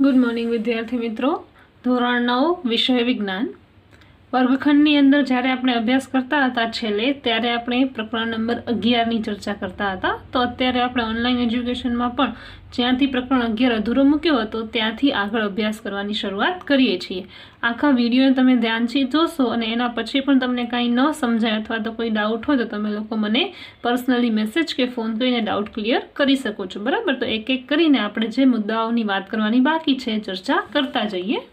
Good morning વિદ્યાર્થી મિત્રો. ધોરણ 9 વિષય વિજ્ઞાન વર્ગખંડની અંદર જ્યારે આપણે અભ્યાસ કરતા હતા છેલ્લે ત્યારે આપણે પ્રકરણ નંબર 11ની ચર્ચા કરતા હતા. તો અત્યારે આપણે ઓનલાઈન એજ્યુકેશનમાં પણ જ્યાંથી પ્રકરણ 11 અધૂરો મૂક્યો હતો ત્યાંથી આગળ અભ્યાસ કરવાની શરૂઆત કરીએ છીએ. આખા વિડીયોને તમે ધ્યાનથી જોશો અને એના પછી પણ તમને કાંઈ ન સમજાય અથવા તો કોઈ ડાઉટ હોય તો તમે લોકો મને પર્સનલી મેસેજ કે ફોન કરીને ડાઉટ ક્લિયર કરી શકો છો. બરાબર, તો એક એક કરીને આપણે જે મુદ્દાઓની વાત કરવાની બાકી છે ચર્ચા કરતા જઈએ.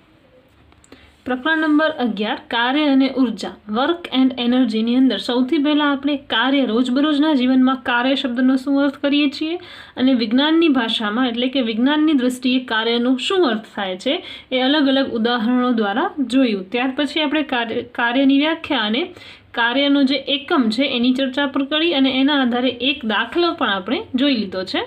પ્રકરણ નંબર 11 કાર્ય અને ઉર્જા, વર્ક એન્ડ એનર્જીની અંદર સૌથી પહેલાં આપણે કાર્ય, રોજબરોજના જીવનમાં કાર્ય શબ્દનો શું અર્થ કરીએ છીએ અને વિજ્ઞાનની ભાષામાં એટલે કે વિજ્ઞાનની દ્રષ્ટિએ કાર્યનો શું અર્થ થાય છે એ અલગ અલગ ઉદાહરણો દ્વારા જોયું. ત્યાર પછી આપણે કાર્યની વ્યાખ્યા અને કાર્યનો જે એકમ છે એની ચર્ચા પર કરી અને એના આધારે એક દાખલો પણ આપણે જોઈ લીધો છે.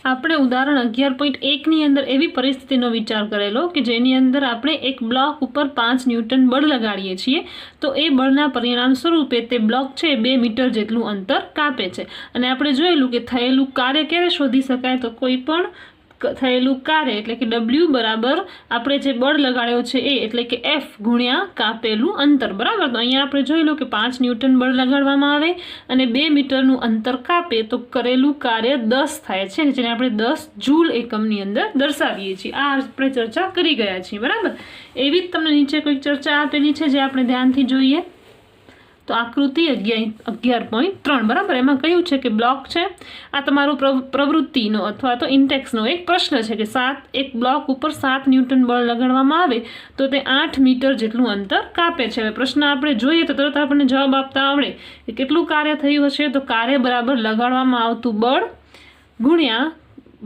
આપણે ઉદાહરણ 11.1ની અંદર એવી પરિસ્થિતિનો વિચાર કરેલો કે જેની અંદર આપણે એક બ્લોક ઉપર 5 ન્યૂટન બળ લગાડીએ છીએ તો એ બળના પરિણામ સ્વરૂપે તે બ્લોક છે 2 મીટર જેટલું અંતર કાપે છે. અને આપણે જોયેલું કે થયેલું કાર્ય ક્યારે શોધી શકાય, તો કોઈ પણ થયેલું કાર્ય એટલે કે W બરાબર આપણે જે બળ લગાડ્યો છે એ એટલે કે F ગુણ્યા કાપેલું અંતર. બરાબર, તો અહીંયા આપણે જોઈ લો કે 5 ન્યૂટન બળ લગાડવામાં આવે અને 2 મીટરનું અંતર કાપે તો કરેલું કાર્ય 10 થાય છે, જેને આપણે 10 જૂલ એકમની અંદર દર્શાવીએ છીએ. આ આપણે ચર્ચા કરી ગયા છીએ. બરાબર, એવી જ તમને નીચે કોઈક ચર્ચા આપેલી છે જે આપણે ધ્યાનથી જોઈએ. તો આકૃતિ 11.3 બરાબર, એમાં કહ્યું છે કે બ્લોક છે આ તમારો પ્રવૃત્તિનો અથવા તો ઇન્ટેક્સનો એક પ્રશ્ન છે કે એક બ્લોક ઉપર 7 ન્યૂટન બળ લગાડવામાં આવે તો તે 8 મીટર જેટલું અંતર કાપે છે. હવે પ્રશ્ન આપણે જોઈએ તો તરત આપણને જવાબ આપતા આવડે કે કેટલું કાર્ય થયું હશે, તો કાર્ય બરાબર લગાડવામાં આવતું બળ ગુણ્યા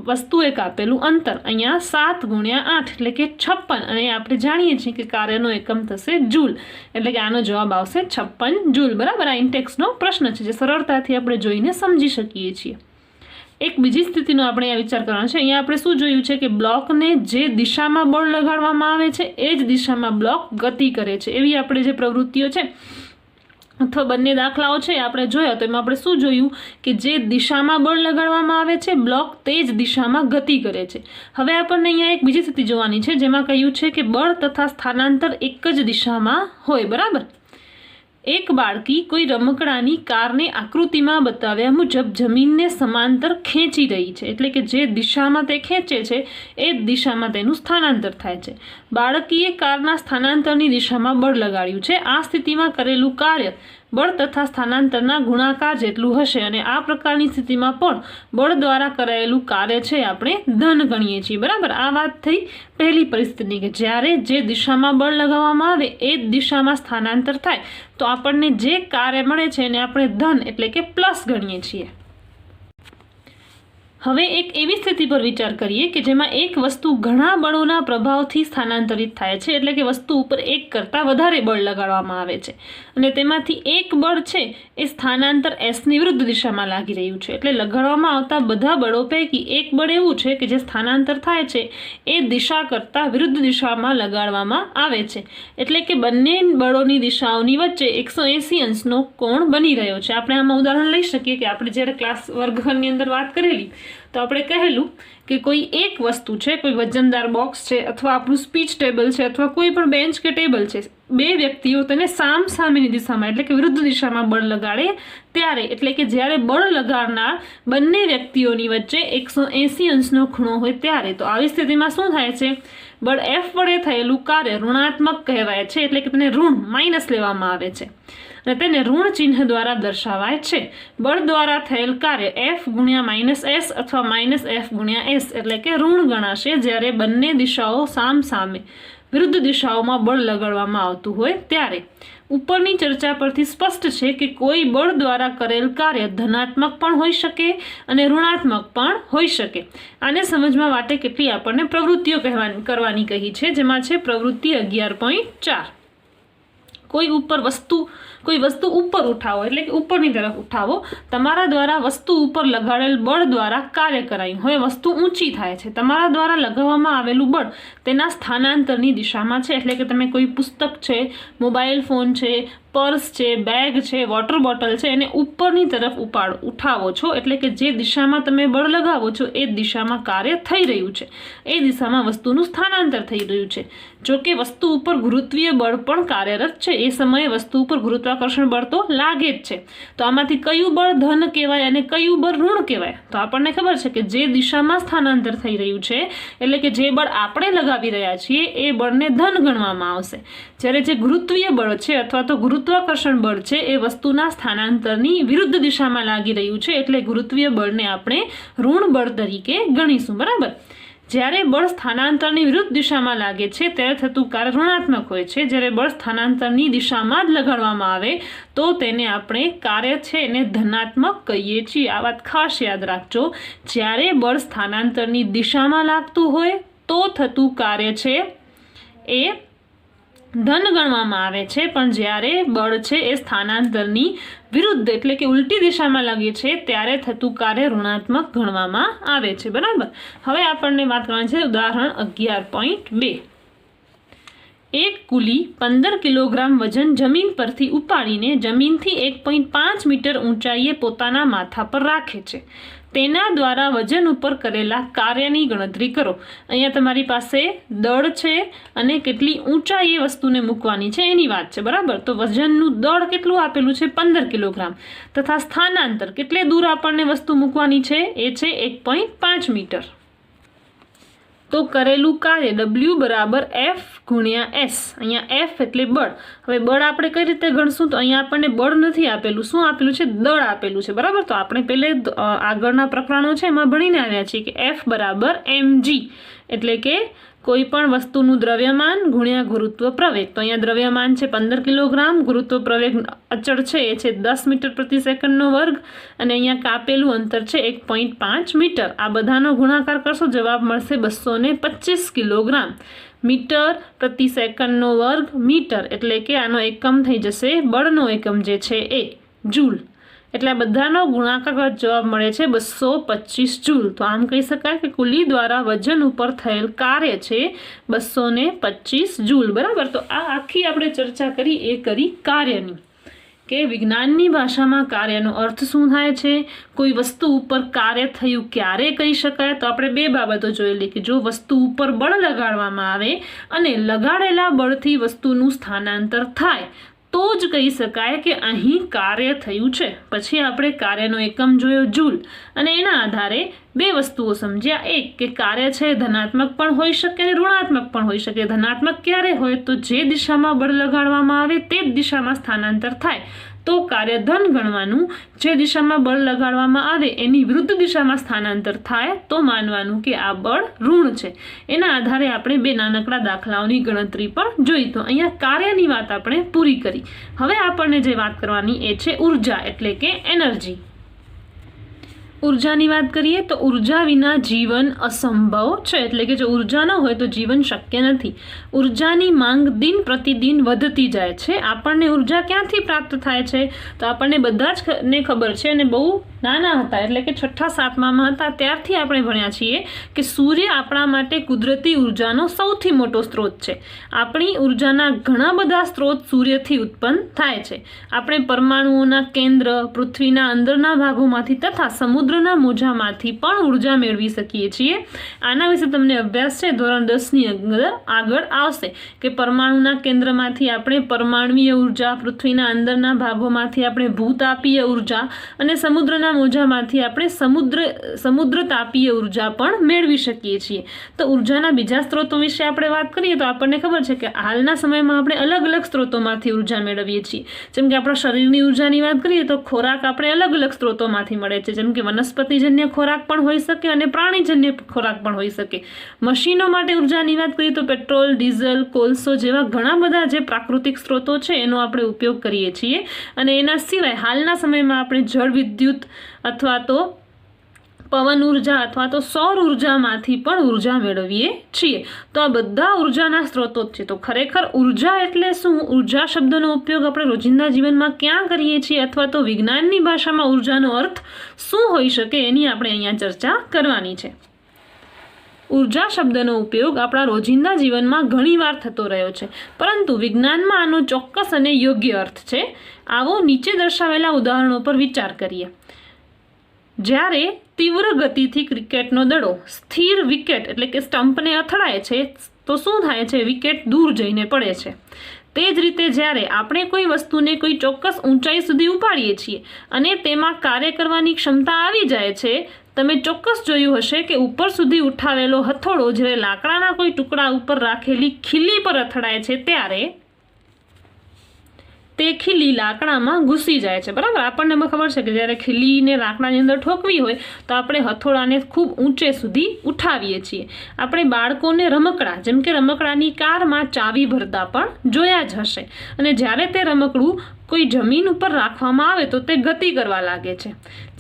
વસ્તુએ કાપેલું અંતર, અહીંયા 7 ગુણ્યા 8 એટલે કે 56 અને આપણે જાણીએ છીએ કે કાર્યનો એકમ થશે જૂલ એટલે કે આનો જવાબ આવશે 56 જૂલ. બરાબર, આ ઇન્ટેક્સનો પ્રશ્ન છે જે સરળતાથી આપણે જોઈને સમજી શકીએ છીએ. એક બીજી સ્થિતિનો આપણે આ વિચાર કરવાનો છે. અહીંયા આપણે શું જોયું છે કે બ્લોકને જે દિશામાં બળ લગાડવામાં આવે છે એ જ દિશામાં બ્લોક ગતિ કરે છે. એવી આપણે જે પ્રવૃત્તિઓ છે અથવા બંને દાખલાઓ છે આપણે જોયા તો એમાં આપણે શું જોયું કે જે દિશામાં બળ લગાડવામાં આવે છે બ્લોક તે જ દિશામાં ગતિ કરે છે. હવે આપણને અહીંયા એક બીજી સ્થિતિ જોવાની છે જેમાં કહ્યું છે કે બળ તથા સ્થાનાંતર એક જ દિશામાં હોય. બરાબર, એક બાળકી કોઈ રમકડાની કારને આકૃતિમાં બતાવ્યા મુજબ જમીનને સમાંતર ખેંચી રહી છે એટલે કે જે દિશામાં તે ખેંચે છે એ જ દિશામાં તેનું સ્થાનાંતર થાય છે. બાળકીએ કારના સ્થાનાંતરની દિશામાં બળ લગાડ્યું છે. આ સ્થિતિમાં કરેલું કાર્ય બળ તથા સ્થાનાંતરના ગુણાકાર જેટલું હશે અને આ પ્રકારની સ્થિતિમાં પણ બળ દ્વારા કરાયેલું કાર્ય છે આપણે ધન ગણીએ છીએ. બરાબર, આ વાત થઈ પહેલી પરિસ્થિતિ કે જ્યારે જે દિશામાં બળ લગાવવામાં આવે એ જ દિશામાં સ્થાનાંતર થાય તો આપણને જે કાર્ય મળે છે એને આપણે ધન એટલે કે પ્લસ ગણીએ છીએ. હવે એક એવી સ્થિતિ પર વિચાર કરીએ કે જેમાં એક વસ્તુ ઘણા બળોના પ્રભાવથી સ્થાનાંતરિત થાય છે એટલે કે વસ્તુ ઉપર એક કરતાં વધારે બળ લગાડવામાં આવે છે અને તેમાંથી એક બળ છે એ સ્થાનાંતર એસની વિરુદ્ધ દિશામાં લાગી રહ્યું છે. એટલે લગાડવામાં આવતા બધા બળો પૈકી એક બળ એવું છે કે જે સ્થાનાંતર થાય છે એ દિશા કરતાં વિરુદ્ધ દિશામાં લગાડવામાં આવે છે એટલે કે બંને બળોની દિશાઓની વચ્ચે 180 અંશનો કોણ બની રહ્યો છે. આપણે આમાં ઉદાહરણ લઈ શકીએ કે આપણે જ્યારે ક્લાસ વર્ગખંડની અંદર વાત કરેલી તો આપણે કહેલું કે કોઈ એક વસ્તુ છે, કોઈ વજનદાર બોક્સ છે અથવા આપણું સ્પીચ ટેબલ છે અથવા કોઈ પણ બેન્ચ કે ટેબલ છે, બે વ્યક્તિઓ તેને સામેની દિશામાં એટલે કે વિરુદ્ધ દિશામાં બળ લગાડે ત્યારે એટલે કે જ્યારે બળ લગાડનાર બંને વ્યક્તિઓની વચ્ચે 180 અંશનો ખૂણો હોય ત્યારે તો આવી સ્થિતિમાં શું થાય છે, બળ F વડે થયેલું કાર્ય ઋણાત્મક કહેવાય છે એટલે કે તેને ઋણ માઇનસ લેવામાં આવે છે અને તેને ઋણ ચિહ્ન દ્વારા દર્શાવાય છે. બળ દ્વારા થયેલ કાર્ય F ગુણ્યા -S અથવા -F ગુણ્યા S એટલે કે ઋણ ગણાશે જ્યારે બંને દિશાઓ સામે વિરુદ્ધ દિશાઓમાં બળ લગાડવામાં આવતું હોય ત્યારે. ઉપરની ચર્ચા પરથી સ્પષ્ટ છે કે કોઈ બળ દ્વારા કરેલ કાર્ય ધનાત્મક પણ હોઈ શકે અને ઋણાત્મક પણ હોઈ શકે. આને સમજવા માટે કેટલી આપણને પ્રવૃત્તિઓ કરવાની કહી છે જેમાં છે પ્રવૃત્તિ 11.4. કોઈ વસ્તુ ઉપર ઉઠાવો એટલે કે ઉપરની તરફ ઉઠાવો. તમારા દ્વારા વસ્તુ ઉપર લગાડેલ બળ દ્વારા કાર્ય કરાયું. હવે વસ્તુ ઊંચી થાય છે. તમારા દ્વારા લગાવવામાં આવેલું બળ તેના સ્થાનાંતરની દિશામાં છે એટલે કે તમે કોઈ પુસ્તક છે, મોબાઈલ ફોન છે, પર્સ છે, બેગ છે, વોટર બોટલ છે, એને ઉપરની તરફ ઉઠાવો છો, એટલે કે જે દિશામાં તમે બળ લગાવો છો એ દિશામાં કાર્ય થઈ રહ્યું છે, એ દિશામાં વસ્તુનું સ્થાનાંતર થઈ રહ્યું છે. જો કે વસ્તુ ઉપર ગુરુત્વીય બળ પણ કાર્યરત છે, એ સમયે વસ્તુ ઉપર ગુરુત્વાકર્ષણ બળ તો લાગે જ છે. તો આમાંથી કયું બળ ધન કહેવાય અને કયું બળ ઋણ કહેવાય? તો આપણને ખબર છે કે જે દિશામાં સ્થાનાંતર થઈ રહ્યું છે, એટલે કે જે બળ આપણે લગાવી રહ્યા છીએ એ બળને ધન ગણવામાં આવશે. જ્યારે જે ગુરુત્વીય બળ છે અથવા તો ગુરુત્વાકર્ષણ બળ છે એ વસ્તુના સ્થાનાંતરની વિરુદ્ધ દિશામાં લાગી રહ્યું છે, એટલે ગુરુત્વીય બળને આપણે ઋણ બળ તરીકે ગણીશું. બરાબર. જ્યારે બળ સ્થાનાંતરની વિરુદ્ધ દિશામાં લાગે છે ત્યારે થતું કાર્ય ઋણાત્મક હોય છે. જ્યારે બળ સ્થાનાંતરની દિશામાં જ લગાડવામાં આવે તો તેને આપણે કાર્ય છે એને ધનાત્મક કહીએ છીએ. આ વાત ખાસ યાદ રાખજો. જ્યારે બળ સ્થાનાંતરની દિશામાં લાગતું હોય તો થતું કાર્ય છે એ ધન ગણવામાં આવે છે, પણ જ્યારે બળ છે એ સ્થાનાંતરની વિરુદ્ધ એટલે કે ઉલટી દિશામાં લાગે છે ત્યારે થતું કાર્ય ઋણાત્મક ગણવામાં આવે છે. બરાબર. હવે આપણને વાત કરવાની છે ઉદાહરણ 11.2. એક કુલી 15 કિલોગ્રામ વજન જમીન પરથી ઉપાડીને જમીનથી 1.5 મીટર ઊંચાઈએ પોતાના માથા પર રાખે છે. તેના દ્વારા વજન ઉપર કરેલા કાર્યની ગણતરી કરો. અહીંયા તમારી પાસે દળ છે અને કેટલી ઊંચાઈ એ વસ્તુને મૂકવાની છે એની વાત છે. બરાબર. તો વજનનું દળ કેટલું આપેલું છે? 15 કિલોગ્રામ. તથા સ્થાનાંતર કેટલે દૂર આપણને વસ્તુ મૂકવાની છે એ છે 1.5 મીટર. તો કરેલું કાર્ય W બરાબર F ગુણ્યા S. અહીંયા F એટલે બળ. હવે બળ આપણે કઈ રીતે ગણશું? તો અહીંયા આપણને બળ નથી આપેલું. શું આપેલું છે? દળ આપેલું છે. બરાબર. તો આપણે પહેલે આગળના પ્રકરણો છે એમાં ભણીને આવ્યા છીએ કે F બરાબર mg, એટલે કે કોઈ પણ વસ્તુનું દ્રવ્યમાન ગુણ્યા ગુરુત્વ પ્રવેગ. તો અહીંયા દ્રવ્યમાન છે 15 કિલોગ્રામ, ગુરુત્વ પ્રવેગ અચળ છે એ છે 10 મીટર પ્રતિ સેકન્ડનો વર્ગ, અને અહીંયા કાપેલું અંતર છે 1.5 મીટર. આ બધાનો ગુણાકાર કરશો જવાબ મળશે 225 કિલોગ્રામ. મીટર પ્રતિ સેકન્ડનો વર્ગ મીટર, એટલે કે આનો એકમ થઈ જશે બળનો એકમ જે છે એ જૂલ. એટલે આ બધાનો ગુણાકાર જવાબ મળે છે 225 જૂલ. તો આમ કહી શકાય કે કુલી દ્વારા વજન ઉપર થયેલ કાર્ય છે 225 જૂલ. બરાબર. તો આ આખી આપણે ચર્ચા કરી એ કરી કાર્યની, કે વિજ્ઞાનની ભાષામાં કાર્યનો અર્થ શું થાય છે, કોઈ વસ્તુ ઉપર કાર્ય થયું ક્યારે કહી શકાય. તો આપણે બે બાબતો જોયેલી કે જો વસ્તુ ઉપર બળ લગાડવામાં આવે અને લગાડેલા બળથી વસ્તુનું સ્થાનાંતર થાય તો જ કહી શકાય કે અહીં કાર્ય થયું છે. પછી આપણે કાર્યનો એકમ જોયો જૂલ, અને એના આધારે બે વસ્તુઓ સમજ્યા. એક કે કાર્ય છે ધનાત્મક પણ હોઈ શકે અને ઋણાત્મક પણ હોઈ શકે. ધનાત્મક ક્યારે હોય? તો જે દિશામાં બળ લગાડવામાં આવે તે જ દિશામાં સ્થાનાંતર થાય તો કાર્ય ધન ગણવાનું. જે દિશામાં બળ લગાડવામાં આવે એની વિરુદ્ધ દિશામાં સ્થાનાંતર થાય તો માનવાનું કે આ બળ ઋણ છે. એના આધારે આપણે બે નાનકડા દાખલાઓની ગણતરી પણ જોઈ. તો અહીંયા કાર્યની વાત આપણે પૂરી કરી. હવે આપણને જે વાત કરવાની એ છે ઉર્જા, એટલે કે એનર્જી. ઉર્જાની વાત કરીએ તો ઉર્જા વિના જીવન અસંભવ છે, એટલે કે જો ઉર્જા ન હોય તો જીવન શક્ય નથી. ઉર્જાની માંગ દિન પ્રતિદિન વધતી જાય છે. આપણને ઉર્જા ક્યાંથી પ્રાપ્ત થાય છે? તો આપણને બધા જ ને ખબર છે, અને બહુ નાના હતા એટલે કે 6ઠા 7મામાં હતા ત્યારથી આપણે ભણ્યા છીએ કે સૂર્ય આપણા માટે કુદરતી ઉર્જાનો સૌથી મોટો સ્ત્રોત છે. આપણી ઉર્જાના ઘણા બધા સ્ત્રોત સૂર્યથી ઉત્પન્ન થાય છે. આપણે પરમાણુઓના કેન્દ્ર, પૃથ્વીના અંદરના ભાગોમાંથી તથા સમુદ્રના મોજામાંથી પણ ઉર્જા મેળવી શકીએ છીએ. આના વિશે તમને અભ્યાસ છે ધોરણ 10ની અંદર આગળ આવશે કે પરમાણુના કેન્દ્રમાંથી આપણે પરમાણ્વીય ઉર્જા, પૃથ્વીના અંદરના ભાગોમાંથી આપણે ભૂતાપીય ઉર્જા અને સમુદ્રના મોજામાંથી આપણે સમુદ્ર તાપીય ઉર્જા પણ મેળવી શકીએ છીએ. તો ઉર્જાના બીજા સ્ત્રોતો વિશે આપણે વાત કરીએ તો આપણને ખબર છે કે હાલના સમયમાં આપણે અલગ અલગ સ્ત્રોતોમાંથી ઉર્જા મેળવીએ છીએ. જેમ કે આપણા શરીરની ઉર્જાની વાત કરીએ તો ખોરાક આપણે અલગ અલગ સ્ત્રોતોમાંથી મળે છે. જેમ કે વનસ્પતિજન્ય ખોરાક પણ હોઈ શકે અને પ્રાણીજન્ય ખોરાક પણ હોઈ શકે. મશીનો માટે ઉર્જાની વાત કરીએ તો પેટ્રોલ, ડીઝલ, કોલસો જેવા ઘણા બધા જે પ્રાકૃતિક સ્ત્રોતો છે એનો આપણે ઉપયોગ કરીએ છીએ. અને એના સિવાય હાલના સમયમાં આપણે જળ વિદ્યુત અથવા તો પવન ઉર્જા અથવા તો સૌર ઉર્જામાંથી પણ ઉર્જા મેળવીએ છીએ. તો આ બધા ઉર્જાના સ્ત્રોતો છે. તો ખરેખર ઉર્જા એટલે શું? ઉર્જા શબ્દનો ઉપયોગ આપણે રોજિંદા જીવનમાં ક્યાં કરીએ છીએ, અથવા તો વિજ્ઞાનની ભાષામાં ઉર્જાનો અર્થ શું હોઈ શકે એની આપણે અહીંયા ચર્ચા કરવાની છે. ઉર્જા શબ્દનો ઉપયોગ આપણા રોજિંદા જીવનમાં ઘણીવાર થતો રહ્યો છે, પરંતુ વિજ્ઞાનમાં આનો ચોક્કસ અને યોગ્ય અર્થ છે. આવો નીચે દર્શાવેલા ઉદાહરણો પર વિચાર કરીએ. જ્યારે તીવ્ર ગતિથી ક્રિકેટનો દડો સ્થિર વિકેટ એટલે કે સ્ટમ્પને અથડાય છે તો શું થાય છે? વિકેટ દૂર જઈને પડે છે. તે જ રીતે જ્યારે આપણે કોઈ વસ્તુને કોઈ ચોક્કસ ઊંચાઈ સુધી ઉપાડીએ છીએ અને તેમાં કાર્ય કરવાની ક્ષમતા આવી જાય છે, તમે ચોક્કસ જોયું હશે કે ઉપર સુધી ઉઠાવેલો હથોડો જ્યારે લાકડાના કોઈ ટુકડા ઉપર રાખેલી ખીલી પર અથડાય છે ત્યારે તે ખીલી લાકડામાં ઘૂસી જાય છે. બરાબર, આપણને ખબર છે કે જ્યારે ખીલીને લાકડાની અંદર ઠોકવી હોય તો આપણે હથોડાને ખૂબ ઊંચે સુધી ઉઠાવીએ છીએ. આપણે બાળકોને રમકડા જેમ કે રમકડાની કારમાં ચાવી ભરતા પણ જોયા જ હશે, અને જ્યારે તે રમકડું કોઈ જમીન ઉપર રાખવામાં આવે તો તે ગતિ કરવા લાગે છે.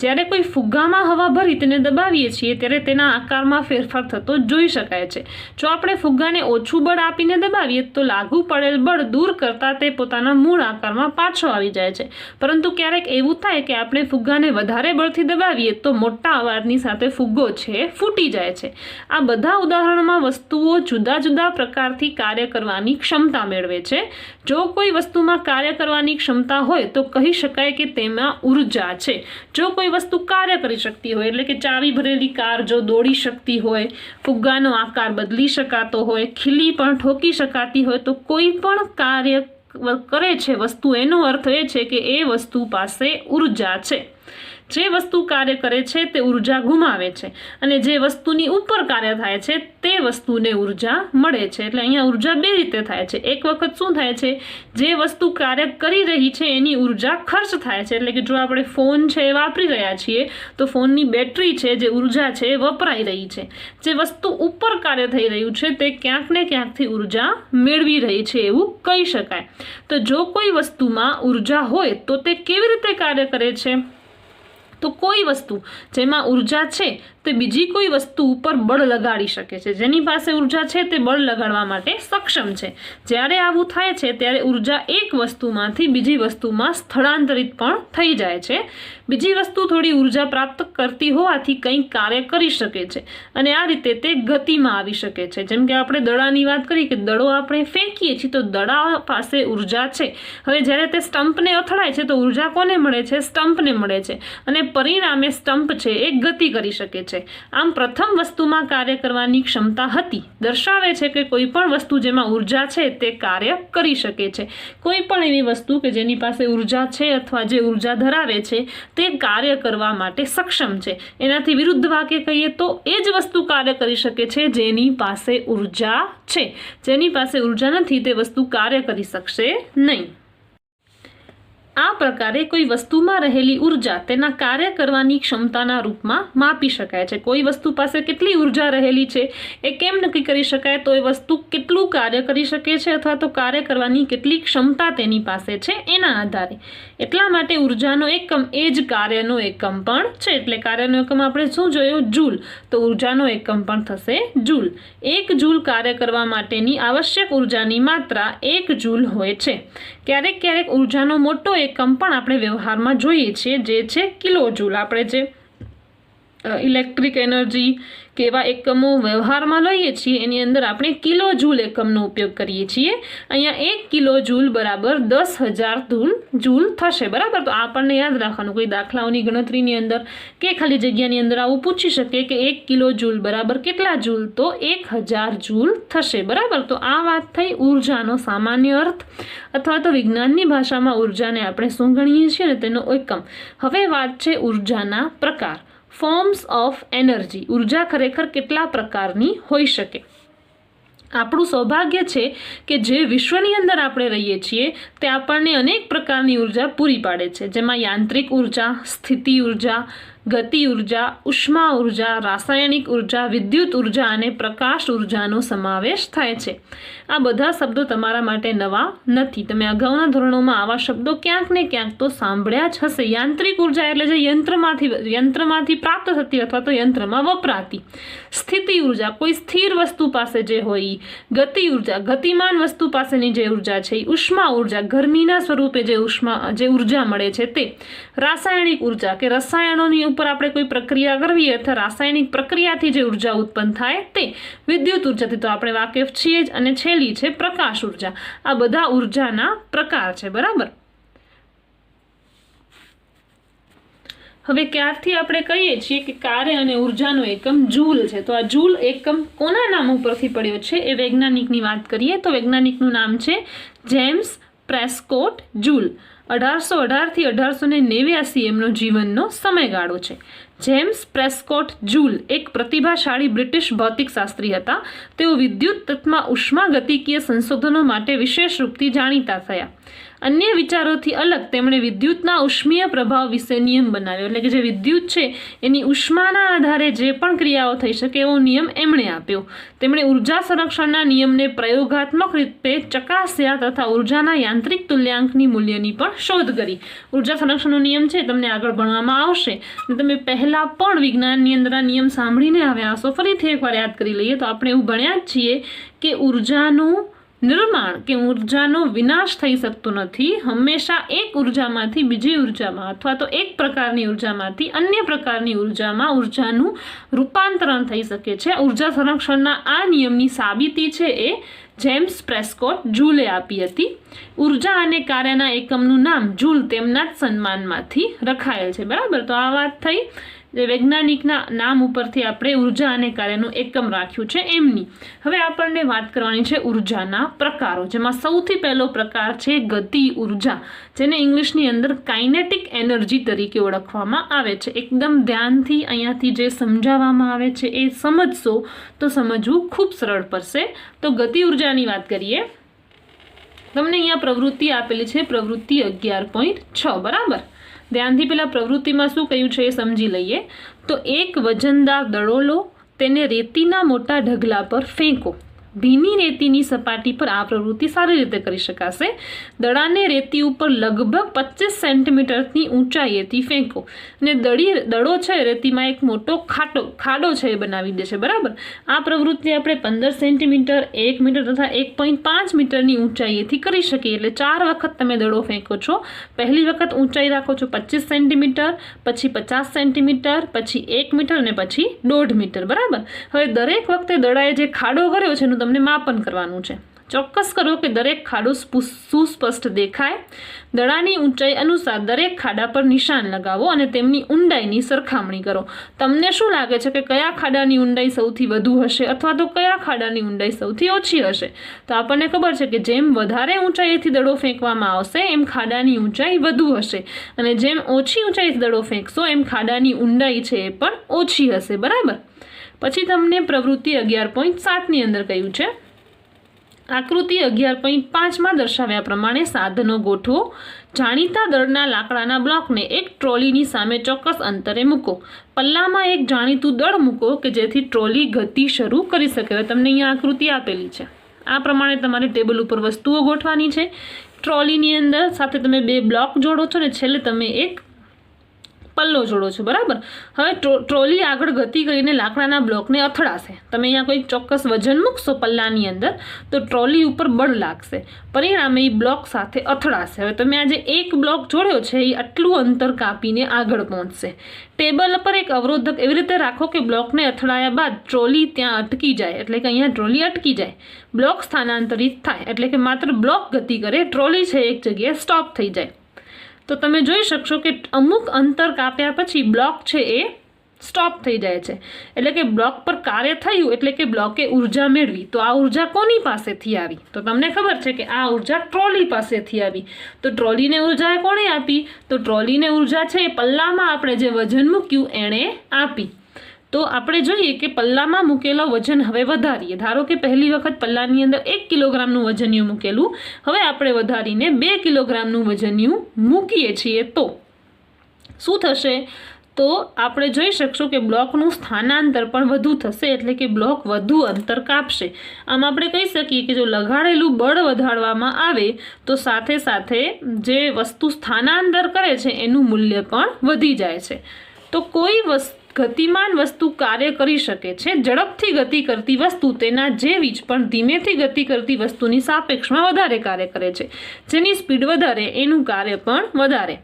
જ્યારે કોઈ ફુગ્ગામાં હવા ભરી તેને દબાવીએ છીએ ત્યારે તેના આકારમાં ફેરફાર થતો જોઈ શકાય છે. જો આપણે ફુગ્ગાને ઓછું બળ આપીને દબાવીએ તો લાગુ પડેલ બળ દૂર કરતાં તે પોતાના મૂળ આકારમાં પાછો આવી જાય છે. પરંતુ ક્યારેક એવું થાય કે આપણે ફુગ્ગાને વધારે બળથી દબાવીએ તો મોટા અવાજની સાથે ફુગ્ગો છે ફૂટી જાય છે. આ બધા ઉદાહરણોમાં વસ્તુઓ જુદા જુદા પ્રકારથી કાર્ય કરવાની ક્ષમતા મેળવે છે. જો કોઈ વસ્તુમાં કાર્ય કરવાની ક્ષમતા હોય તો કહી શકાય કે તેમાં ઉર્જા છે. જો કોઈ વસ્તુ કાર્ય કરી શકતી હોય એટલે કે ચાવી ભરેલી કાર જો દોડી શકતી હોય, ફુગ્ગાનો આકાર બદલી શકાતો હોય, ખીલી પણ ઠોકી શકાતી હોય, તો કોઈ પણ કાર્ય કરે છે વસ્તુ, એનો અર્થ એ છે કે એ વસ્તુ પાસે ઉર્જા છે. જે વસ્તુ કાર્ય કરે છે તે ઉર્જા ગુમાવે છે, અને જે વસ્તુની ઉપર કાર્ય થાય છે તે વસ્તુને ઉર્જા મળે છે. એટલે અહીંયા ઉર્જા બે રીતે થાય છે. એક વખત શું થાય છે, જે વસ્તુ કાર્ય કરી રહી છે એની ઉર્જા ખર્ચ થાય છે. એટલે કે જો આપણે ફોન છે એ વાપરી રહ્યા છીએ તો ફોનની બેટરી છે જે ઉર્જા છે એ વપરાઈ રહી છે. જે વસ્તુ ઉપર કાર્ય થઈ રહ્યું છે તે ક્યાંક ને ક્યાંકથી ઉર્જા મેળવી રહી છે એવું કહી શકાય. તો જો કોઈ વસ્તુમાં ઉર્જા હોય તો તે કેવી રીતે કાર્ય કરે છે? તો કોઈ વસ્તુ જેમાં ઉર્જા છે તે બીજી કોઈ વસ્તુ ઉપર બળ લગાડી શકે છે. જેની પાસે ઉર્જા છે તે બળ લગાડવા માટે સક્ષમ છે. જ્યારે આવું થાય છે ત્યારે ઉર્જા એક વસ્તુમાંથી બીજી વસ્તુમાં સ્થળાંતરિત પણ થઈ જાય છે. બીજી વસ્તુ થોડી ઉર્જા પ્રાપ્ત કરતી હોવાથી કંઈક કાર્ય કરી શકે છે, અને આ રીતે તે ગતિમાં આવી શકે છે. જેમ કે આપણે દડાની વાત કરી કે દડો આપણે ફેંકીએ છીએ તો દડા પાસે ઉર્જા છે. હવે જ્યારે તે સ્ટમ્પને અથડાય છે તો ઉર્જા કોને મળે છે? સ્ટમ્પને મળે છે, અને પરિણામે સ્ટમ્પ છે એ ગતિ કરી શકે છે. આમ પ્રથમ વસ્તુમાં કાર્ય કરવાની ક્ષમતા હતી દર્શાવે છે કે કોઈ પણ વસ્તુ જેમાં ઉર્જા છે તે કાર્ય કરી શકે છે. કોઈ પણ એવી વસ્તુ કે જેની પાસે ઉર્જા છે અથવા જે ઉર્જા ધરાવે છે તે કાર્ય કરવા માટે સક્ષમ છે. એનાથી વિરુદ્ધ વાક્ય કહીએ તો એ જ વસ્તુ કાર્ય કરી શકે છે જેની પાસે ઉર્જા છે. જેની પાસે ઉર્જા નથી તે વસ્તુ કાર્ય કરી શકશે નહીં. આ પ્રકારે કોઈ વસ્તુમાં રહેલી ઉર્જા તેના કાર્ય કરવાની ક્ષમતાના રૂપમાં માપી શકાય છે. કોઈ વસ્તુ પાસે કેટલી ઉર્જા રહેલી છે એ કેમ નક્કી કરી શકાય? તો એ વસ્તુ કેટલું કાર્ય કરી શકે છે અથવા તો કાર્ય કરવાની કેટલી ક્ષમતા તેની પાસે છે એના આધારે. એટલા માટે ઉર્જાનો એકમ એ જ કાર્યનો એકમ પણ છે. એટલે કાર્યનો એકમ આપણે શું જોયું? જૂલ. તો ઉર્જાનો એકમ પણ થશે જૂલ. 1 જૂલ કાર્ય કરવા માટેની આવશ્યક ઉર્જાની માત્રા 1 જૂલ હોય છે. ક્યારેક ક્યારેક ઉર્જાનો મોટો એકમ પણ આપણે વ્યવહારમાં જોઈએ છીએ, જે છે કિલો જૂલ. આપણે જે ઇલેક્ટ્રિક એનર્જી કે એવા એકમો વ્યવહારમાં લઈએ છીએ એની અંદર આપણે કિલો જૂલ એકમનો ઉપયોગ કરીએ છીએ. અહીંયા 1 કિલો જૂલ બરાબર 10,000 જૂલ થશે. બરાબર, તો આપણને યાદ રાખવાનું કોઈ દાખલાઓની ગણતરીની અંદર કે ખાલી જગ્યાની અંદર આવું પૂછી શકે કે 1 કિલો જૂલ બરાબર કેટલા જૂલ? તો 1000 જૂલ થશે. બરાબર, તો આ વાત થઈ ઉર્જાનો સામાન્ય અર્થ, અથવા તો વિજ્ઞાનની ભાષામાં ઉર્જાને આપણે શું ગણીએ છીએ ને તેનો એકમ. હવે વાત છે ઉર્જાના પ્રકાર, ફોર્મ્સ ઓફ એનર્જી. ઉર્જા ખરેખર કેટલા પ્રકારની હોઈ શકે? આપણું સૌભાગ્ય છે કે જે વિશ્વની અંદર આપણે રહીએ છીએ તે આપણને અનેક પ્રકારની ઉર્જા પૂરી પાડે છે, જેમાં યાંત્રિક ઉર્જા, સ્થિતિ ઉર્જા, ગતિ ઉર્જા, ઉષ્મા ઉર્જા, રાસાયણિક ઉર્જા, વિદ્યુત ઉર્જા અને પ્રકાશ ઉર્જાનો સમાવેશ થાય છે. આ બધા શબ્દો તમારા માટે નવા નથી. તમે અગાઉના ધોરણોમાં આવા શબ્દો ક્યાંક ને ક્યાંક તો સાંભળ્યા જ હશે. યાંત્રિક ઉર્જા એટલે જે યંત્રમાંથી પ્રાપ્ત થતી અથવા તો યંત્રમાં વપરાતી. સ્થિતિ ઉર્જા કોઈ સ્થિર વસ્તુ પાસે જે હોય. ગતિ ઉર્જા ગતિમાન વસ્તુ પાસેની જે ઉર્જા છે. ઉષ્મા ઉર્જા ગરમીના સ્વરૂપે જે ઉર્જા મળે છે તે. રાસાયણિક ઉર્જા કે રસાયણોની ઉપર આપણે કોઈ પ્રક્રિયા કરવી અથવા રાસાયણિક પ્રક્રિયાથી જે ઉર્જા ઉત્પન્ન થાય તે વિદ્યુત ઉર્જાથી તો આપણે વાકેફ છીએ જ. અને છેલ્લી છે પ્રકાશ ઉર્જા. આ બધા ઉર્જાના પ્રકાર છે, બરાબર. હવે ક્યારથી આપણે કહીએ છીએ કે કાર્ય અને ઉર્જાનો એકમ જૂલ છે, તો આ જૂલ એકમ કોના નામ ઉપરથી પડ્યો છે એ વૈજ્ઞાનિકની વાત કરીએ તો વૈજ્ઞાનિકનું નામ છે જેમ્સ પ્રેસ્કોટ જૂલ. 1818 થી 1889 એમનો જીવનનો સમયગાળો છે. જેમ્સ પ્રેસ્કોટ જૂલ એક પ્રતિભાશાળી બ્રિટિશ ભૌતિકશાસ્ત્રી હતા. તેઓ વિદ્યુત તત્વમાં ઉષ્માગતિકીય સંશોધનો માટે વિશેષ રૂપથી જાણીતા થયા. અન્ય વિચારોથી અલગ તેમણે વિદ્યુતના ઉષ્મીય પ્રભાવ વિશે નિયમ બનાવ્યો, એટલે કે જે વિદ્યુત છે એની ઉષ્માના આધારે જે પણ ક્રિયાઓ થઈ શકે એવો નિયમ એમણે આપ્યો. તેમણે ઉર્જા સંરક્ષણના નિયમને પ્રયોગાત્મક રીતે ચકાસ્યા તથા ઉર્જાના યાંત્રિક તુલ્યાંકની મૂલ્યની પણ શોધ કરી. ઉર્જા સંરક્ષણનો નિયમ છે તમને આગળ ભણવામાં આવશે. તમે પહેલા પણ વિજ્ઞાનની અંદર આ નિયમ સાંભળીને આવ્યા હશો. ફરીથી એકવાર યાદ કરી લઈએ તો આપણે એવું ભણ્યા જ છીએ કે ઉર્જાનું નિર્માણ કે ઉર્જાનો વિનાશ થઈ શકતો નથી. હંમેશા એક ઉર્જામાંથી બીજી ઉર્જામાં અથવા તો એક પ્રકારની ઉર્જામાંથી અન્ય પ્રકારની ઉર્જામાં ઉર્જાનું રૂપાંતરણ થઈ શકે છે. ઉર્જા સંરક્ષણના આ નિયમની સાબિતી છે એ જેમ્સ પ્રેસ્કોટ જૂલે આપી હતી. ઉર્જા અને કાર્યના એકમનું નામ જૂલ તેમના જ સન્માનમાંથી રખાયેલ છે, બરાબર. તો આ વાત થઈ જે વૈજ્ઞાનિકના નામ ઉપરથી આપણે ઉર્જા અને કાર્યનું એકમ રાખ્યું છે એમની. હવે આપણને વાત કરવાની છે ઉર્જાના પ્રકારો, જેમાં સૌથી પહેલો પ્રકાર છે ગતિ ઉર્જા, જેને ઇંગ્લિશની અંદર કાઇનેટિક એનર્જી તરીકે ઓળખવામાં આવે છે. એકદમ ધ્યાનથી અહીંયાથી જે સમજાવવામાં આવે છે એ સમજશો તો સમજવું ખૂબ સરળ પડશે. તો ગતિ ઉર્જાની વાત કરીએ. તમને અહીંયા પ્રવૃત્તિ આપેલી છે, પ્રવૃત્તિ 11.6, બરાબર. ધ્યાનથી પેલા પ્રવૃત્તિમાં શું કહ્યું છે એ સમજી લઈએ. તો એક વજનદાર દડો લો, તેને રેતીના મોટા ઢગલા પર ફેંકો. ભીની રેતીની સપાટી પર આ પ્રવૃત્તિ સારી રીતે કરી શકાશે. દડાને રેતી ઉપર લગભગ 25 સેન્ટીમીટરની ઊંચાઈએથી ફેંકો અને દડો છે રેતીમાં એક મોટો ખાડો છે એ બનાવી દેશે, બરાબર. આ પ્રવૃત્તિ આપણે 15 સેન્ટીમીટર, 1 મીટર તથા 1.5 મીટરની ઊંચાઈએથી કરી શકીએ. એટલે 4 વખત તમે દડો ફેંકો છો. પહેલી વખત ઊંચાઈ રાખો છો 25 સેન્ટીમીટર, પછી 50 સેન્ટીમીટર, પછી 1 મીટર અને પછી 1.5 મીટર, બરાબર. હવે દરેક વખતે દડાએ જે ખાડો કર્યો છે એનું તમને માપન કરવાનું છે. ચોક્કસ કરો કે દરેક ખાડો સુસ્પષ્ટ દેખાય. દડાની ઊંચાઈ અનુસાર દરેક ખાડા પર નિશાન લગાવો અને તેમની ઊંડાઈની સરખામણી કરો. તમને શું લાગે છે કે કયા ખાડાની ઊંડાઈ સૌથી વધુ હશે અથવા તો કયા ખાડાની ઊંડાઈ સૌથી ઓછી હશે? તો આપણને ખબર છે કે જેમ વધારે ઊંચાઈથી દડો ફેંકવામાં આવશે એમ ખાડાની ઊંચાઈ વધુ હશે, અને જેમ ઓછી ઊંચાઈથી દડો ફેંકશો એમ ખાડાની ઊંડાઈ છે એ પણ ઓછી હશે, બરાબર. પછી તમને પ્રવૃત્તિ 11.7ની અંદર કહ્યું છે આકૃતિ 11.5માં દર્શાવ્યા પ્રમાણે સાધનો ગોઠવો. જાણીતા દળના લાકડાના બ્લોકને એક ટ્રોલીની સામે ચોક્કસ અંતરે મૂકો. પલ્લામાં એક જાણીતું દળ મૂકો કે જેથી ટ્રોલી ગતિ શરૂ કરી શકે. હવે તમને અહીંયા આકૃતિ આપેલી છે. આ પ્રમાણે તમારે ટેબલ ઉપર વસ્તુઓ ગોઠવાની છે. ટ્રોલીની અંદર સાથે તમે 2 બ્લોક જોડો છો ને છેલ્લે તમે એક પલ્લો જોડો છો, બરાબર. હવે ટ્રોલી આગળ ગતિ કરીને લાકડાના બ્લોકને અથડાશે. તમે અહીંયા કોઈ ચોક્કસ વજન મૂકશો પલ્લાની અંદર તો ટ્રોલી ઉપર બળ લાગશે, પરિણામે એ બ્લોક સાથે અથડાશે. હવે તમે આજે એક બ્લોક જોડ્યો છે એ આટલું અંતર કાપીને આગળ પહોંચશે. ટેબલ પર એક અવરોધક એવી રીતે રાખો કે બ્લોકને અથડાયા બાદ ટ્રોલી ત્યાં અટકી જાય, એટલે કે અહીંયા ટ્રોલી અટકી જાય. બ્લોક સ્થાનાંતરિત થાય એટલે કે માત્ર બ્લોક ગતિ કરે, ટ્રોલી છે એક જગ્યાએ સ્ટોપ થઈ જાય. તો તમે જોઈ શકશો કે અમુક અંતર કાપ્યા પછી બ્લોક છે એ સ્ટોપ થઈ જાય છે. એટલે કે બ્લોક પર કાર્ય થયું એટલે કે બ્લોકે ઉર્જા મેળવી. તો આ ઉર્જા કોની પાસેથી આવી? તો તમને ખબર છે કે આ ઉર્જા ટ્રોલી પાસેથી આવી. તો ટ્રોલીને ઉર્જા કોણે આપી? તો ટ્રોલીને ઉર્જા છે એ પલ્લામાં આપણે જે વજન મૂક્યું એણે આપી. તો આપણે જોઈએ કે પલ્લામાં મૂકેલો વજન હવે વધારીએ. ધારો કે પહેલી વખત પલ્લાની અંદર 1 કિલોગ્રામનું વજનિયું મૂકેલું, હવે આપણે વધારીને 2 કિલોગ્રામનું વજનિયું મૂકીએ છીએ તો શું થશે? તો આપણે જોઈ શકશું કે બ્લોકનું સ્થાનાંતર પણ વધુ થશે, એટલે કે બ્લોક વધુ અંતર કાપશે. આમ આપણે કહી શકીએ કે જો લગાડેલું બળ વધારવામાં આવે તો સાથે સાથે જે વસ્તુ સ્થાનાંતર કરે છે એનું મૂલ્ય પણ વધી જાય છે. તો કોઈ ગતિમાન વસ્તુ કાર્ય કરી શકે છે. ઝડપથી ગતિ કરતી વસ્તુ તેના જેવી જ પણ ધીમેથી ગતિ કરતી વસ્તુની સાપેક્ષમાં વધારે કાર્ય કરે છે. જેની સ્પીડ વધારે એનું કાર્ય પણ વધારે.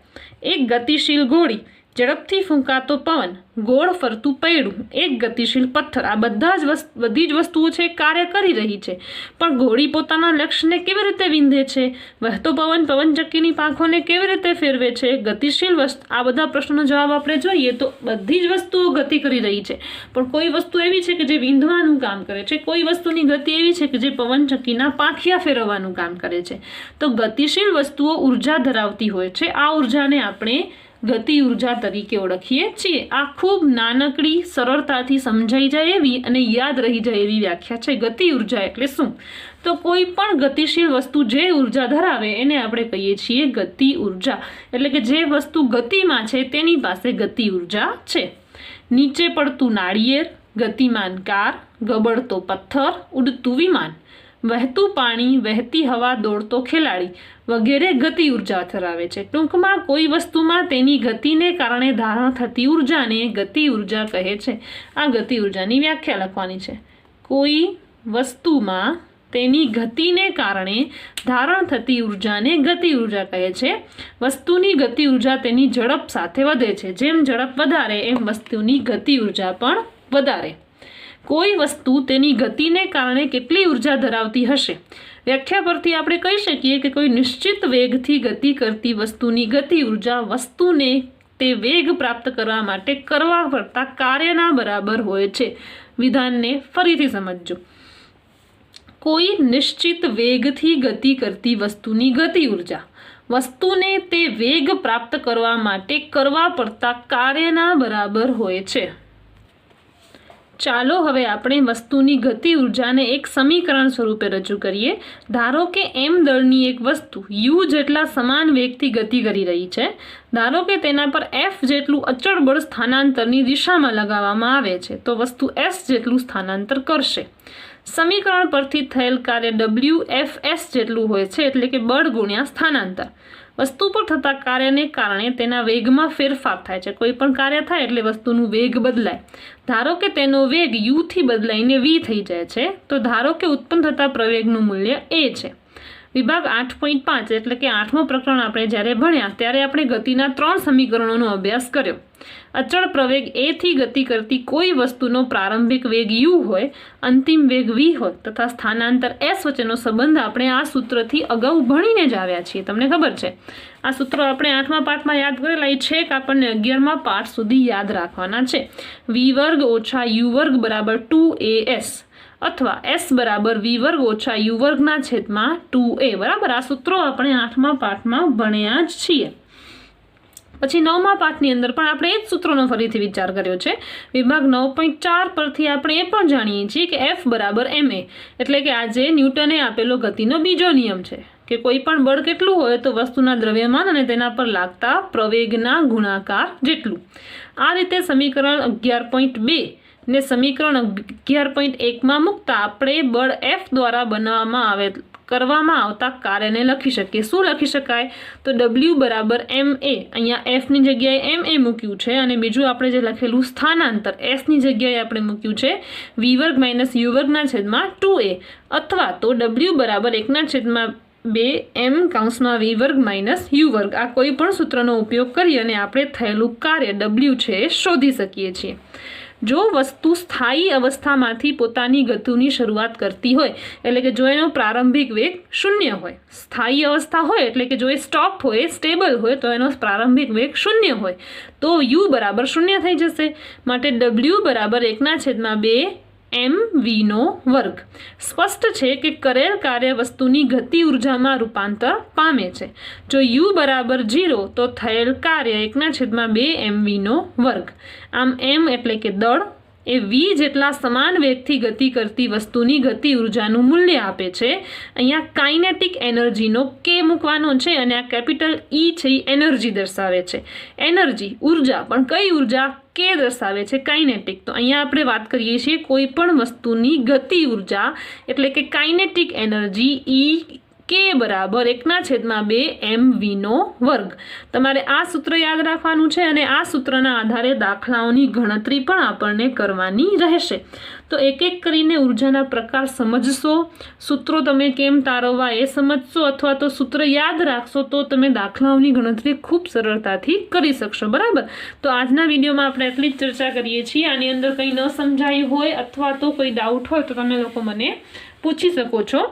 એક ગતિશીલ ગોળી ઝડપથી ફૂંકાતો પવન, ગોળ ફરતું પૈડું, એક ગતિશીલ પથ્થર, આ બધી જ વસ્તુઓ છે કાર્ય કરી રહી છે, પણ ઘોડી પોતાના લક્ષ્યને કેવી રીતે વિંધે છે? વહેતો પવન પવનચક્કીની પાંખોને કેવી રીતે ફેરવે છે? ગતિશીલ વસ્તુ, આ બધા પ્રશ્નોનો જવાબ આપણે જોઈએ તો બધી જ વસ્તુઓ ગતિ કરી રહી છે, પણ કોઈ વસ્તુ એવી છે કે જે વિંધવાનું કામ કરે છે, કોઈ વસ્તુની ગતિ એવી છે કે જે પવનચક્કીના પાંખિયા ફેરવવાનું કામ કરે છે. તો ગતિશીલ વસ્તુઓ ઉર્જા ધરાવતી હોય છે. આ ઉર્જાને આપણે ગતિ ઉર્જા તરીકે ઓળખીએ છીએ. આ ખૂબ નાનકડી, સરળતાથી સમજાઈ જાય એવી અને યાદ રહી જાય એવી વ્યાખ્યા છે. ગતિ ઉર્જા એટલે શું? તો કોઈ પણ ગતિશીલ વસ્તુ જે ઉર્જા ધરાવે એને આપણે કહીએ છીએ ગતિ ઉર્જા. એટલે કે જે વસ્તુ ગતિમાં છે તેની પાસે ગતિ ઉર્જા છે. નીચે પડતું નાળિયેર, ગતિમાન કાર, ગબડતો પથ્થર, ઉડતું વિમાન, વહેતું પાણી, વહેતી હવા, દોડતો ખેલાડી વગેરે ગતિ ઉર્જા ધરાવે છે. ટૂંકમાં કોઈ વસ્તુમાં તેની ગતિને કારણે ધારણ થતી ઉર્જાને ગતિ ઉર્જા કહે છે. આ ગતિ ઉર્જાની વ્યાખ્યા લખવાની છે. કોઈ વસ્તુમાં તેની ગતિને કારણે ધારણ થતી ઉર્જાને ગતિ ઉર્જા કહે છે. વસ્તુની ગતિ ઉર્જા તેની ઝડપ સાથે વધે છે. જેમ ઝડપ વધારે એમ વસ્તુની ગતિ ઉર્જા પણ વધારે. કોઈ વસ્તુ તેની ગતિને કારણે કેટલી ઉર્જા ધરાવતી હશે? વ્યાખ્યા પરથી આપણે કહી શકીએ કે કોઈ નિશ્ચિત વેગથી ગતિ કરતી વસ્તુની ગતિ ઉર્જા વસ્તુને તે વેગ પ્રાપ્ત કરવા માટે કરવા પડતા કાર્યના બરાબર હોય છે. વિધાનને ફરીથી સમજજો. કોઈ નિશ્ચિત વેગથી ગતિ કરતી વસ્તુની ગતિ ઉર્જા વસ્તુને તે વેગ પ્રાપ્ત કરવા માટે કરવા પડતા કાર્યના બરાબર હોય છે. ચાલો હવે આપણે વસ્તુની ગતિ ઉર્જાને એક સમીકરણ સ્વરૂપે રજૂ કરીએ. ધારો કે m દળની એક વસ્તુ u જેટલા સમાન વેગથી ગતિ કરી રહી છે. ધારો કે તેના પર f જેટલું અચળ બળ સ્થાનાંતરની દિશામાં લગાવવામાં આવે છે, તો વસ્તુ s જેટલું સ્થાનાંતર કરશે. સમીકરણ પરથી થયેલ કાર્ય WFS જેટલું હોય છે, એટલે કે બળ ગુણ્યા સ્થાનાંતર. વસ્તુ પર થતા કાર્યને કારણે તેના વેગમાં ફેરફાર થાય છે. કોઈ પણ કાર્ય થાય એટલે વસ્તુનું વેગ બદલાય. ધારો કે તેનો વેગ u થી બદલાઈને v થઈ જાય છે, તો ધારો કે ઉત્પન્ન થતા પ્રવેગનું મૂલ્ય a છે. વિભાગ 8.5 એટલે કે 8મું પ્રકરણ આપણે જ્યારે ભણ્યા ત્યારે આપણે ગતિના 3 સમીકરણોનો અભ્યાસ કર્યો. અચળ પ્રવેગ a થી ગતિ કરતી કોઈ વસ્તુનો પ્રારંભિક વેગ u હોય, અંતિમ વેગ v હોય તથા સ્થાનાંતર s વચ્ચેનો સંબંધ આપણે આ સૂત્રથી અગાઉ ભણીને જ આવ્યા છીએ. તમને ખબર છે આ સૂત્રો આપણે 8મા પાઠમાં યાદ કરેલા, એ છેક આપણને 11મા પાઠ સુધી યાદ રાખવાના છે. v વર્ગ ઓછા u વર્ગ બરાબર 2as અથવા s બરાબર v વર્ગ ઓછા u વર્ગના છેદમાં 2a. બરાબર, આ સૂત્રો આપણે 8મા પાઠમાં ભણ્યા જ છીએ. પછી 9મા પાઠની અંદર પણ આપણે એ જ સૂત્રોનો ફરીથી વિચાર કર્યો છે. વિભાગ 9.4 પરથી આપણે એ પણ જાણીએ છીએ કે F બરાબર ma, એટલે કે આ જે ન્યૂટને આપેલો ગતિનો બીજો નિયમ છે કે કોઈ પણ બળ કેટલું હોય તો વસ્તુના દ્રવ્યમાન અને તેના પર લાગતા પ્રવેગના ગુણાકાર જેટલું. આ રીતે સમીકરણ 11.2 ને સમીકરણ 11.1માં મૂકતા આપણે બળ F દ્વારા કરવામાં આવતા કાર્યને લખી શકીએ. શું લખી શકાય? તો W બરાબર ma, અહીંયા Fની જગ્યાએ ma મૂક્યું છે, અને બીજું આપણે જે લખેલું સ્થાનાંતર Sની જગ્યાએ આપણે મૂક્યું છે v વર્ગ માઇનસ u વર્ગના છેદમાં 2a, અથવા તો W બરાબર 1/2m કૌંસમાં v વર્ગ માઇનસ u વર્ગ. આ કોઈ પણ સૂત્રનો ઉપયોગ કરી અને આપણે થયેલું કાર્ય W છે એ શોધી શકીએ છીએ. જો વસ્તુ સ્થાયી અવસ્થામાંથી પોતાની ગતિની શરૂઆત કરતી હોય, એટલે કે જો એનો પ્રારંભિક વેગ 0 હોય, સ્થાયી અવસ્થા હોય એટલે કે જો એ સ્ટોપ હોય, સ્ટેબલ હોય, તો એનો પ્રારંભિક વેગ 0 હોય, તો u બરાબર 0 થઈ જશે. માટે W બરાબર 1/2 mv નો વર્ગ. સ્પષ્ટ છે કે કરેલ કાર્ય વસ્તુની ગતિ ઉર્જામાં રૂપાંતર પામે છે. જો u બરાબર 0 તો થયેલ કાર્ય 1/2 mv નો વર્ગ. આમ m એટલે કે દળ એ v જેટલા સમાન વેગથી ગતિ કરતી વસ્તુની ગતિ ઉર્જાનું મૂલ્ય આપે છે. અહીંયા કાઇનેટિક એનર્જીનો k મૂકવાનો છે, અને આ કેપિટલ E છે એ એનર્જી દર્શાવે છે. એનર્જી ઉર્જા, પણ કઈ ઉર્જા? k દર્શાવે છે, કાઇનેટિક. તો અહીંયા આપણે વાત કરીએ છીએ કોઈ પણ વસ્તુની ગતિ ઉર્જા એટલે કે કાઇનેટિક એનર્જી E k બરાબર 1/2 mv નો વર્ગ। તમારે આ સૂત્ર યાદ રાખવાનું છે અને આ સૂત્રના આધારે દાખલાઓની ગણતરી પણ આપણને કરવાની રહેશે। તો એક એક કરીને ઉર્જાના પ્રકાર સમજશો, સૂત્રો તમે કેમ તારવવા એ સમજશો, અથવા તો સૂત્ર યાદ રાખશો તો તમે દાખલાઓની ગણતરી ખૂબ સરળતાથી કરી શકશો। બરાબર, તો આજના વિડીયોમાં આપણે એટલી જ ચર્ચા કરીએ છીએ। આની અંદર કંઈ ન સમજાયું હોય અથવા તો કોઈ ડાઉટ હોય તો તમે લોકો મને પૂછી શકો છો।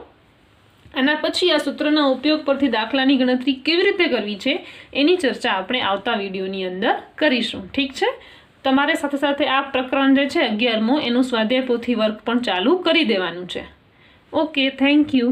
આના પછી આ સૂત્રના ઉપયોગ પરથી દાખલાની ગણતરી કેવી રીતે કરવી છે એની ચર્ચા આપણે આવતા વિડીયોની અંદર કરીશું। ઠીક છે, તમારે સાથે સાથે આ પ્રકરણ જે છે 11મો એનું સ્વાધ્યાય પોથી વર્ક પણ ચાલુ કરી દેવાનું છે। Okay, thank you.